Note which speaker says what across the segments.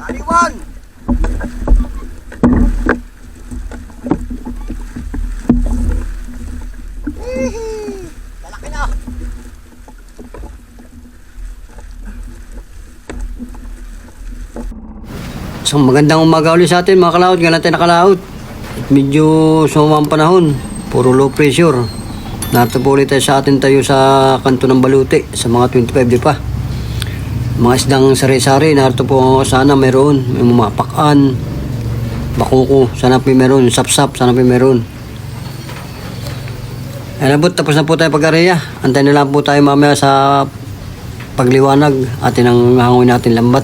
Speaker 1: Taliwan! Lalaki na!
Speaker 2: So magandang umaga ulit sa atin mga kalaot. Ganun tayo nakalaot. Medyo sumama ang panahon. Puro low pressure. Narito po ulit tayo sa atin tayo sa kanto ng Balute. Sa mga 25 di pa. Mga isdang sari-sari. Narito po sana meron. May mga pakan. Bakuko. Sana po meron. Sap-sap. Sana po meron. Ayan na po. Tapos na po tayo pag-areya. Antayin na lang po tayo mamaya sa pagliwanag. Atin ang hangoy natin lambat.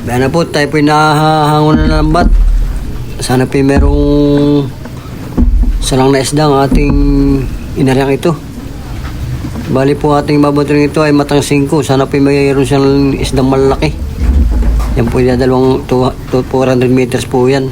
Speaker 2: Bayan na po, tayo po nahangon na lambat. Sana po merong salang na isda ang ating inariang ito. Bali po ating babatring ito ay matang 5. Sana po mayroon siyang isdang malaki. Yan po yung dalawang 400 meters po yan.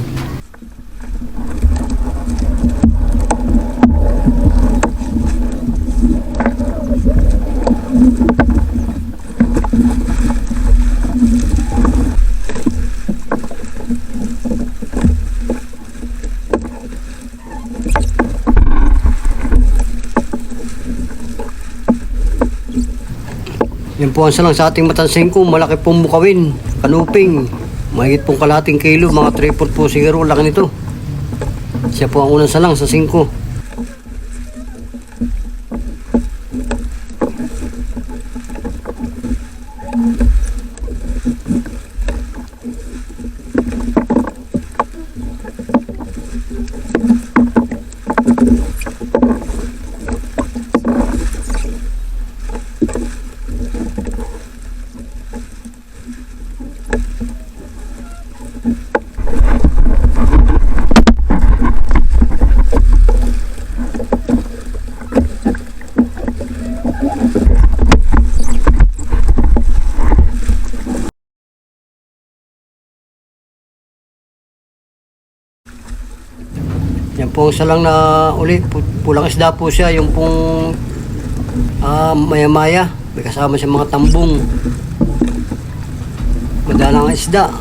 Speaker 2: Yan po ang salang sa ating matansing ko. Malaki pong bukawin. Kanuping. Mahigit pong kalahating kilo. Mga 3 po siguro. Laki nito. Siya po ang unang salang sa 5. Yan po isa lang na uli, pulang isda po siya, yung pong maya-maya, may kasama siya mga tambong, madalang isda.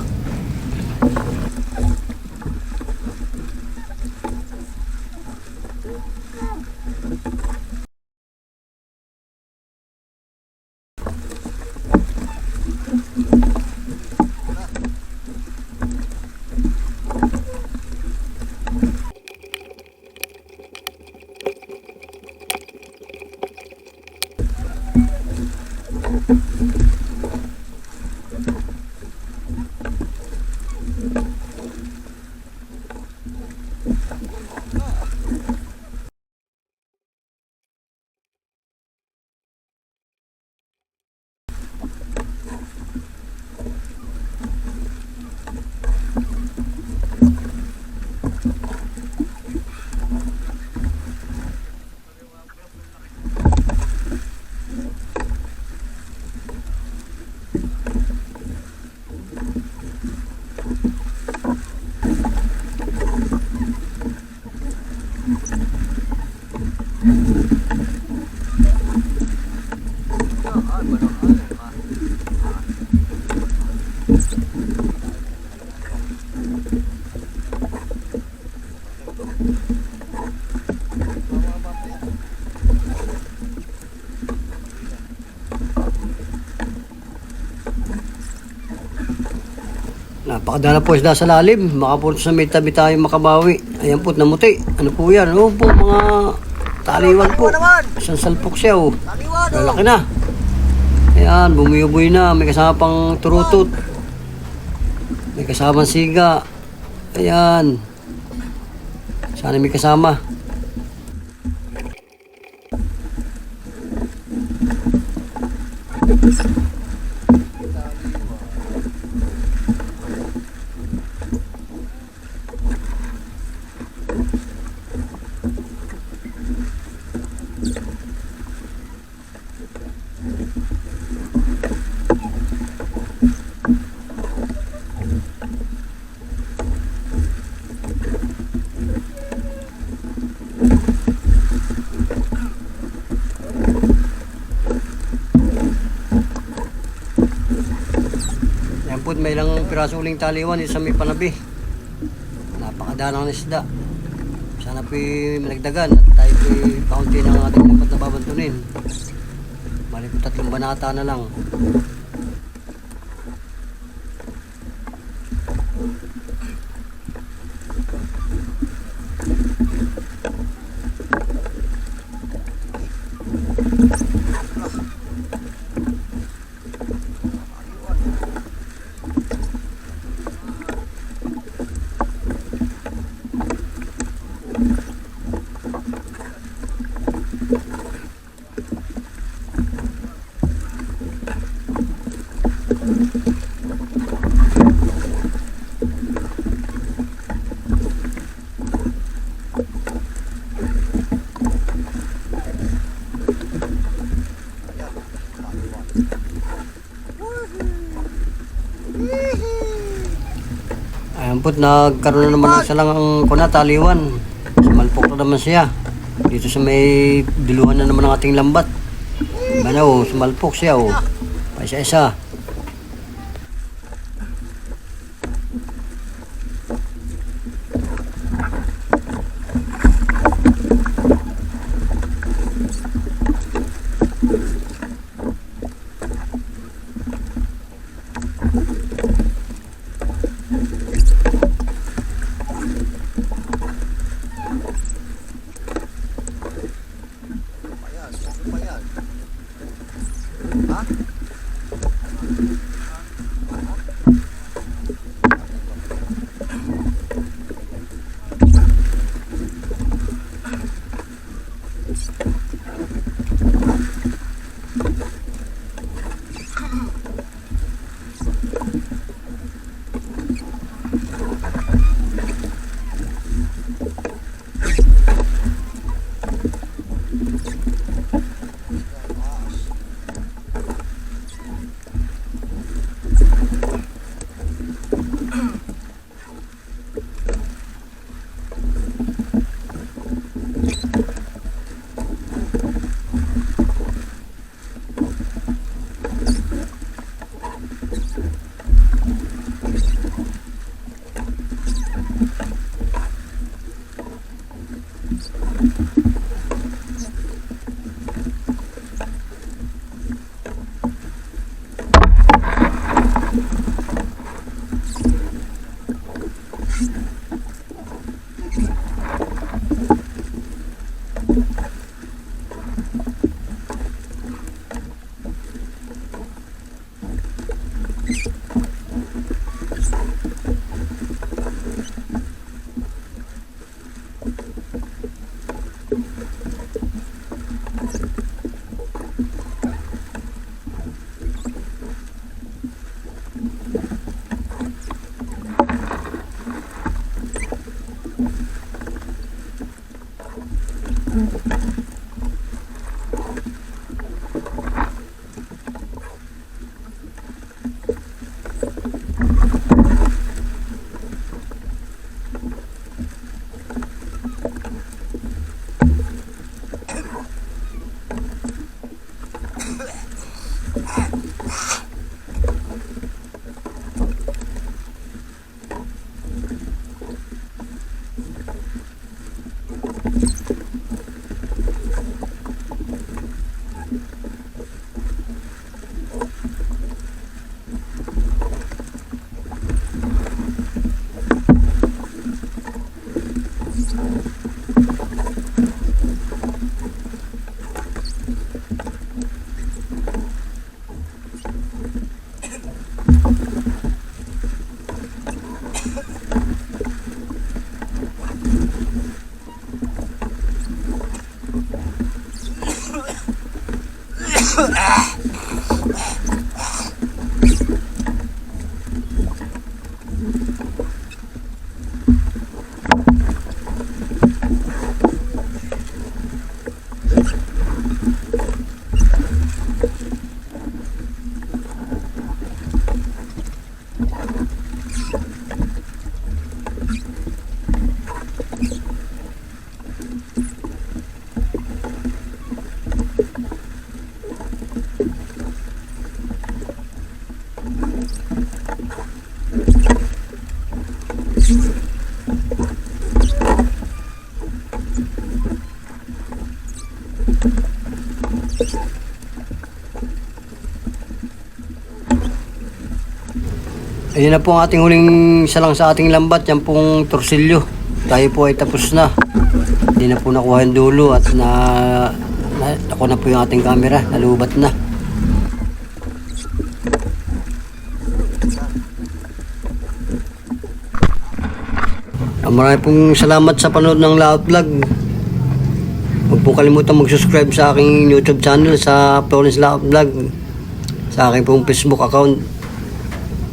Speaker 2: Napakadala po isda sa lalim. Makapunta sa may tabi tayo makabawi. Ayan po, namuti. Ano po yan? Ano po, mga taliwan po. Isang salpok siya, oh. Lalaki na. Ayan, bumiyuboy na. May kasama pang turutot. May kasama siga. Ayan. Sana may kasama. may lang piraso uling taliwan, isa may panabi. Napakadanang ng isda. Sana po managdagan at tayo po kaunti ng ating dapat nababantunin. Bali po 3 banata na lang. Ayan po, nagkaroon na naman ng salang taliwan. Sumalpok na naman siya. Dito sa may diluhan na naman ng ating lambat. Diba na sumalpok siya Paisa-isa. Ayun na po ang ating huling salang sa ating lambat, yan pong torsilyo. Tayo po ay tapos na. Hindi na po nakuha yung dulo at ako na po yung ating camera, nalubat na. Marami pong salamat sa panood ng Laot Vlog. Huwag po kalimutan mag-subscribe sa aking YouTube channel sa Florence Laot Vlog. Sa aking pong Facebook account.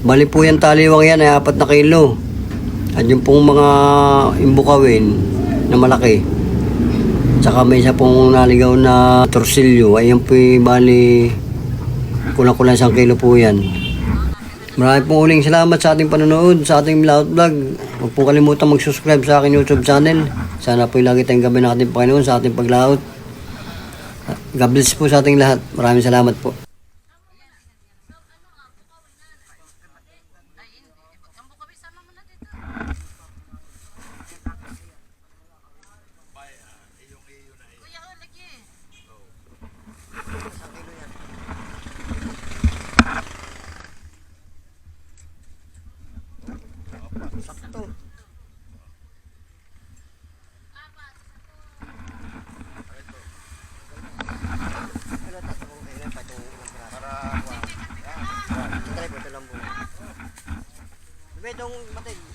Speaker 2: Bali po yan taliwang yan ay 4 na kilo. At yung pong mga imbukawin na malaki. Tsaka may isa pong naligaw na torsilyo. Ayan po bali kulang-kulang 1 kilo po yan. Maraming pong uling salamat sa ating panonood sa ating Laot Vlog. Huwag po kalimutan mag-subscribe sa aking YouTube channel. Sana po lagi tayong gabi ng ating Panginoon sa ating paglaot. God bless po sa ating lahat. Maraming salamat po. Sakto. Para itong batid.